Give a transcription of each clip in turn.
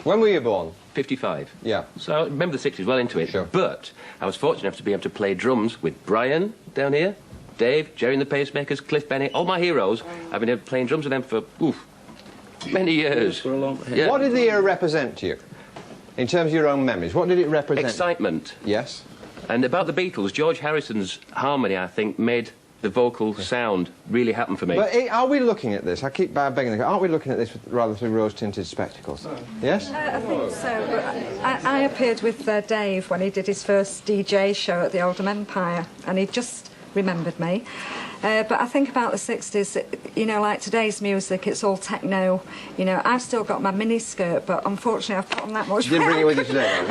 When were you born? 55. Yeah. So I remember the 60s, well into it. Sure. But I was fortunate enough to be able to play drums with Brian down here, Dave, Jerry and the Pacemakers, Cliff Bennett, all my heroes. I've been able to play drums with them for, many years. For a long... Yeah. What did the era represent to you? In terms of your own memories, what did it represent? Excitement. Yes. And about the Beatles, George Harrison's harmony, I think, made the vocal sound really happen for me. But are we looking at this? I keep begging, aren't we looking at this rather through rose-tinted spectacles? Yes? I think so. I appeared with Dave when he did his first DJ show at the Oldham Empire, and he just remembered me. But I think about the 60s, you know, like today's music, it's all techno. You know, I've still got my miniskirt, but unfortunately I've put on that much You didn't bring it with you today?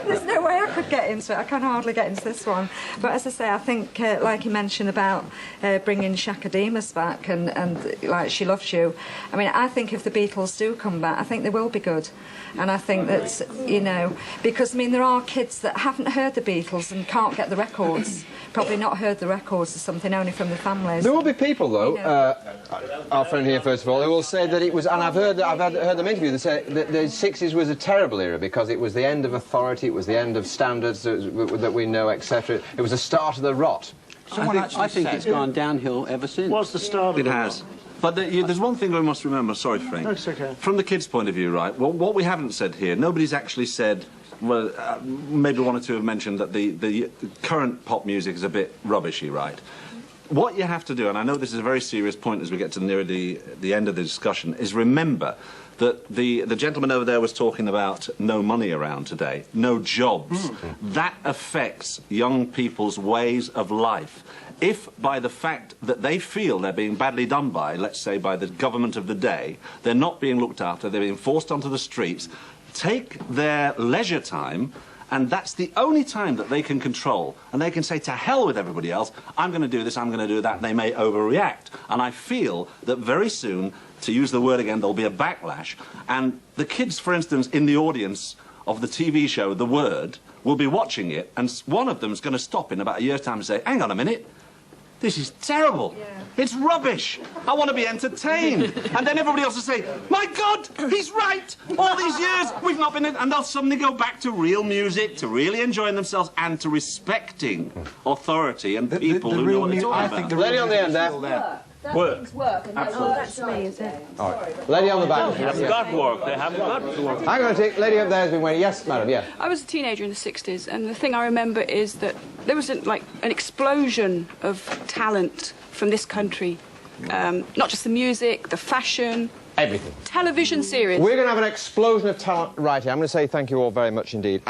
There's no way I could get into it. I can hardly get into this one. But as I say, I think, like you mentioned about bringing Shaka Demas back and like She Loves You, I mean, I think if the Beatles do come back, I think they will be good. And I think that, you know, because, I mean, there are kids that haven't heard the Beatles and can't get the records, probably not heard the records or something, only from their families. There will be people, though, our friend here, first of all, who will say that it was, and I've heard them interview, they say that the 60s was a terrible era because it was the end of authority, it was the end of standards that we know, etc. It was the start of the rot. I think it's gone downhill ever since. What's the start of it? It has. But there's one thing we must remember, sorry Frank. No, it's okay. From the kids' point of view, right, well, what we haven't said here, nobody's actually said, well, maybe one or two have mentioned that the current pop music is a bit rubbishy, right? What you have to do, and I know this is a very serious point as we get to near the end of the discussion, is remember that the gentleman over there was talking about no money around today, no jobs. That affects young people's ways of life. If by the fact that they feel they're being badly done by, let's say by the government of the day, they're not being looked after, they're being forced onto the streets, take their leisure time, and that's the only time that they can control. And they can say, to hell with everybody else, I'm going to do this, I'm going to do that. They may overreact. And I feel that very soon, to use the word again, there'll be a backlash. And the kids, for instance, in the audience of the TV show, The Word, will be watching it, and one of them is going to stop in about a year's time and say, hang on a minute, this is terrible. Yeah. It's rubbish. I want to be entertained. And then everybody else will say, my God, he's right. All these years, we've not been... And they'll suddenly go back to real music, to really enjoying themselves, and to respecting authority and people who know what it's all about. I think the lady on the end there. Work. Absolutely. That's me, is it? All right. Lady on the back. They haven't got work. They haven't got work. I'm going to take... Lady up there has been waiting. Yes, madam, yeah. I was a teenager in the 60s, and the thing I remember is that there was like an explosion of talent from this country. Not just the music, the fashion... Everything. Television series. We're going to have an explosion of talent right here. I'm going to say thank you all very much indeed.